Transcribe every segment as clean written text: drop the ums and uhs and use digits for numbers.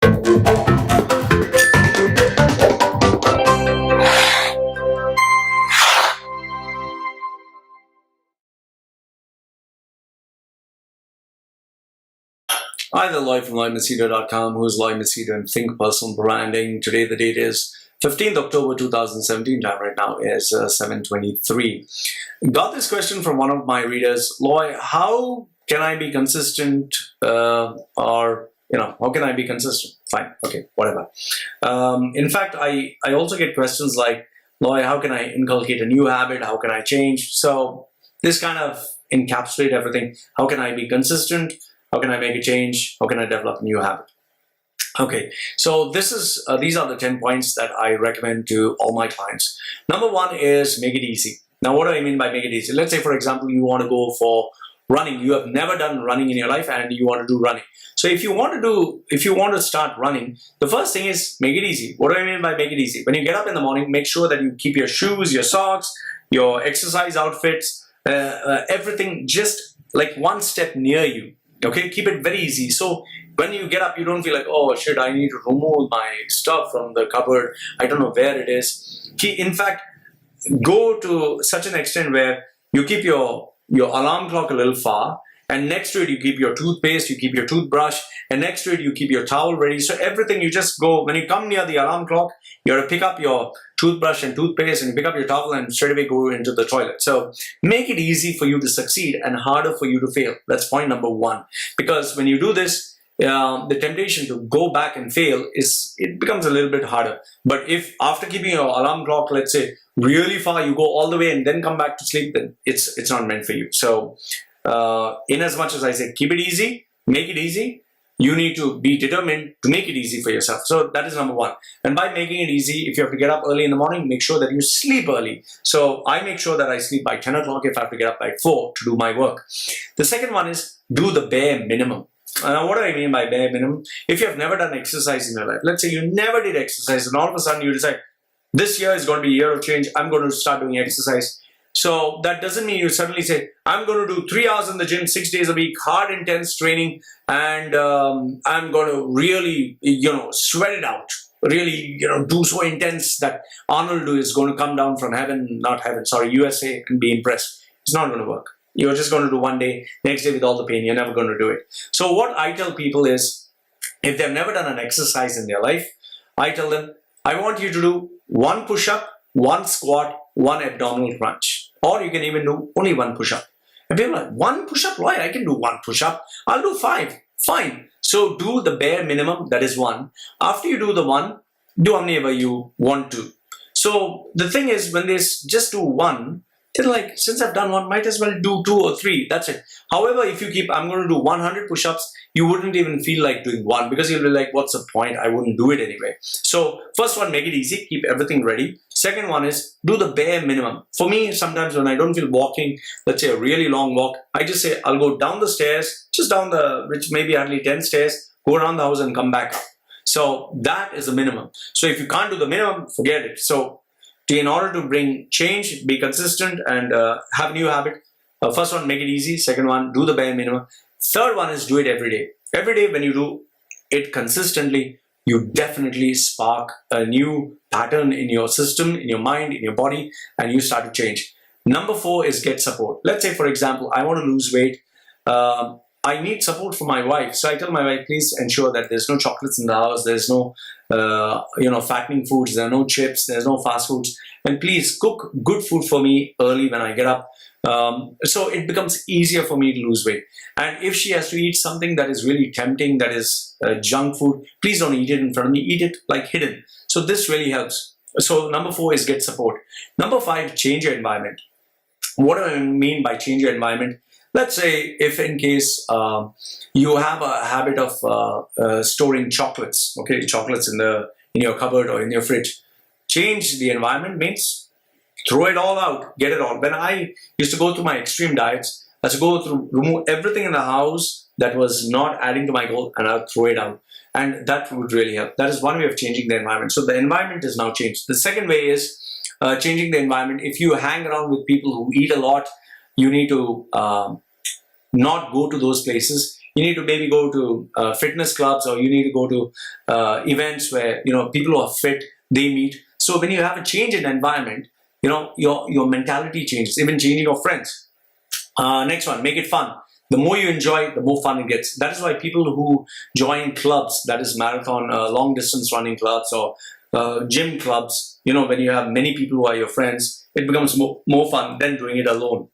Hi there, Lloyd from Machedo.com. Who's Lloyd Machedo and Think Personal Branding. Today the date is 15th October 2017. Time right now is 7:23. Got this question from one of my readers. Lloyd, how can I be consistent how can I be consistent? Fine, okay, whatever. In fact, I also get questions like, Lloyd, how can I inculcate a new habit? How can I change? So this kind of encapsulate everything. How can I be consistent? How can I make a change? How can I develop a new habit? Okay, so these are the 10 points that I recommend to all my clients. Number one is make it easy. Now, what do I mean by make it easy? Let's say, for example, you want to go for running. You have never done running in your life and you want to do running. So if you want to start running, the first thing is make it easy. What do I mean by make it easy? When you get up in the morning, make sure that you keep your shoes, your socks, your exercise outfits, everything just like one step near you. Okay, keep it very easy. So when you get up, you don't feel like, oh shit, I need to remove my stuff from the cupboard. I don't know where it is. In fact, go to such an extent where you keep your alarm clock a little far, and next to it you keep your toothpaste, you keep your toothbrush, and next to it you keep your towel ready. So everything, you just go, when you come near the alarm clock, you have to pick up your toothbrush and toothpaste and you pick up your towel and straight away go into the toilet. So make it easy for you to succeed and harder for you to fail. That's point number one. Because when you do this, the temptation to go back and fail it becomes a little bit harder. But if after keeping your alarm clock, let's say, really far, you go all the way and then come back to sleep, then it's not meant for you. So in as much as I say keep it easy, make it easy, you need to be determined to make it easy for yourself. So that is number one. And by making it easy, if you have to get up early in the morning, make sure that you sleep early. So I make sure that I sleep by 10 o'clock if I have to get up by 4 to do my work. The second one is do the bare minimum. Now, what do I mean by bare minimum? If you have never done exercise in your life, let's say you never did exercise and all of a sudden you decide, this year is going to be a year of change, I'm going to start doing exercise. So that doesn't mean you suddenly say, I'm going to do 3 hours in the gym, 6 days a week, hard, intense training, and I'm going to really, sweat it out. Really, do so intense that Arnold is going to come down from USA and be impressed. It's not going to work. You're just going to do one day, next day with all the pain. You're never going to do it. So what I tell people is, if they've never done an exercise in their life, I tell them, I want you to do 1 push-up, 1 squat, 1 abdominal crunch. Or you can even do only 1 push-up. And people are like, 1 push-up? Why? I can do 1 push-up. I'll do 5. Fine. So do the bare minimum, that is 1. After you do the 1, do how many ever you want to. So the thing is, when they just do 1, they're like, since I've done 1, might as well do 2 or 3. That's it. However, if you keep, I'm going to do 100 push-ups, you wouldn't even feel like doing 1 because you'll be like, what's the point? I wouldn't do it anyway. So first one, make it easy. Keep everything ready. Second one is do the bare minimum. For me, sometimes when I don't feel walking, let's say a really long walk, I just say, I'll go down the stairs, just down which maybe hardly 10 stairs, go around the house and come back up. So that is the minimum. So if you can't do the minimum, forget it. So in order to bring change, be consistent and have a new habit, first one, make it easy. Second one, do the bare minimum. Third one is do it every day. Every day when you do it consistently, you definitely spark a new pattern in your system, in your mind, in your body, and you start to change. Number 4 is get support. Let's say, for example, I want to lose weight. I need support from my wife. So I tell my wife, please ensure that there's no chocolates in the house. There's no, fattening foods. There are no chips. There's no fast foods. And please cook good food for me early when I get up. So it becomes easier for me to lose weight. And if she has to eat something that is really tempting, that is junk food, please don't eat it in front of me. Eat it like hidden. So this really helps. So number 4 is get support. Number 5, change your environment. What do I mean by change your environment? Let's say if in case you have a habit of storing chocolates, okay, chocolates in your cupboard or in your fridge. Change the environment means throw it all out, get it all. When I used to go through my extreme diets, I used to remove everything in the house that was not adding to my goal and I'll throw it out. And that would really help. That is one way of changing the environment. So the environment is now changed. The second way is changing the environment. If you hang around with people who eat a lot, you need to not go to those places. You need to maybe go to fitness clubs, or you need to go to events where, people who are fit, they meet. So when you have a change in environment, your mentality changes, even changing your friends. Next one, make it fun. The more you enjoy, the more fun it gets. That is why people who join clubs, that is marathon, long distance running clubs, or gym clubs, when you have many people who are your friends, it becomes more fun than doing it alone.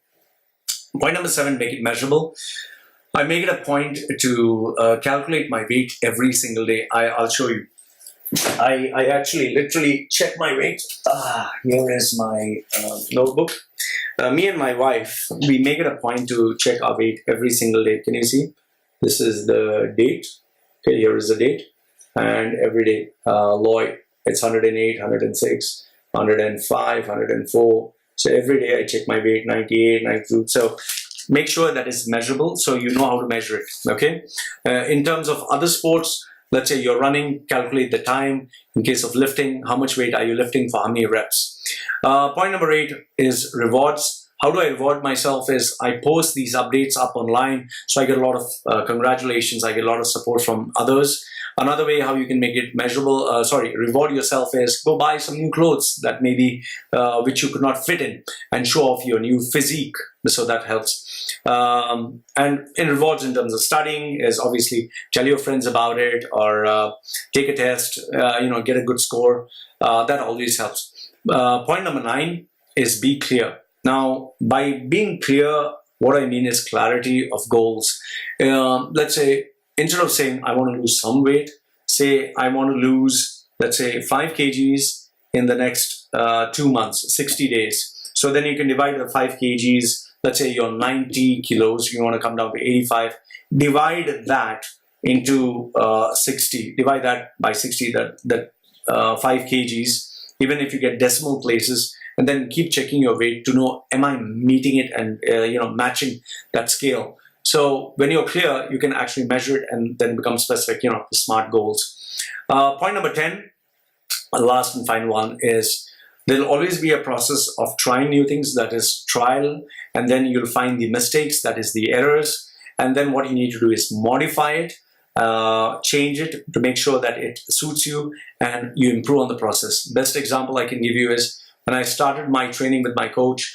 Point number 7, make it measurable. I make it a point to calculate my weight every single day. I'll show you. I actually literally check my weight. Here is my notebook. Me and my wife, we make it a point to check our weight every single day. Can you see? This is the date. Okay, here is the date. And every day, Lloyd, it's 108, 106, 105, 104. So every day I check my weight, 98, 92. So make sure that it's measurable so you know how to measure it. Okay. In terms of other sports, let's say you're running, calculate the time. In case of lifting, how much weight are you lifting for how many reps? Point number 8 is rewards. How do I reward myself is I post these updates up online, so I get a lot of congratulations, I get a lot of support from others. Another way how you can make it measurable, reward yourself is go buy some new clothes that maybe which you could not fit in, and show off your new physique. So that helps. And in rewards in terms of studying is obviously tell your friends about it, or take a test, get a good score. That always helps. Point number 9 is be clear. Now, by being clear, what I mean is clarity of goals. Let's say, instead of saying, I want to lose some weight, say, I want to lose, let's say, 5 kgs in the next 2 months, 60 days. So then you can divide the 5 kgs, let's say you're 90 kilos, you want to come down to 85. Divide that into 60. Divide that by 60, that 5 kgs, even if you get decimal places, and then keep checking your weight to know, am I meeting it and matching that scale. So when you're clear, you can actually measure it and then become specific, smart goals. Point number 10, the last and final one, is there'll always be a process of trying new things, that is trial, and then you'll find the mistakes, that is the errors, and then what you need to do is modify it, change it to make sure that it suits you and you improve on the process. Best example I can give you is when I started my training with my coach.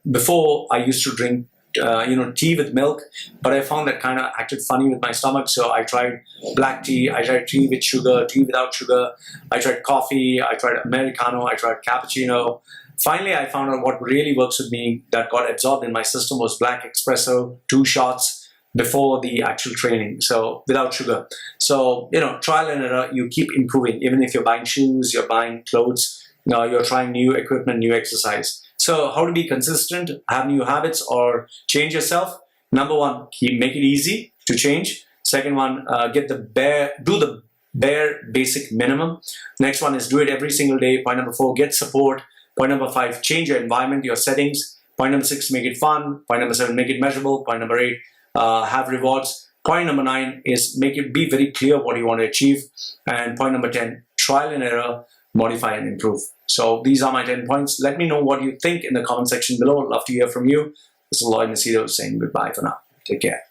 Before I used to drink tea with milk, but I found that kind of acted funny with my stomach, so I tried black tea, I tried tea with sugar, tea without sugar, I tried coffee, I tried Americano, I tried cappuccino. Finally, I found out what really works with me, that got absorbed in my system, was black espresso, 2 shots before the actual training, so without sugar. So, trial and error, you keep improving. Even if you're buying shoes, you're buying clothes, you're trying new equipment, new exercise. So how to be consistent, have new habits, or change yourself? Number 1, make it easy to change. Second one, do the bare basic minimum. Next one is do it every single day. Point number 4, get support. Point number 5, change your environment, your settings. Point number 6, make it fun. Point number 7, make it measurable. Point number 8, have rewards. Point number 9 is be very clear what you want to achieve. And point number 10, trial and error, modify and improve. So these are my 10 points. Let me know what you think in the comment section below. I'd love to hear from you. This is Lloyd Machedo saying goodbye for now. Take care.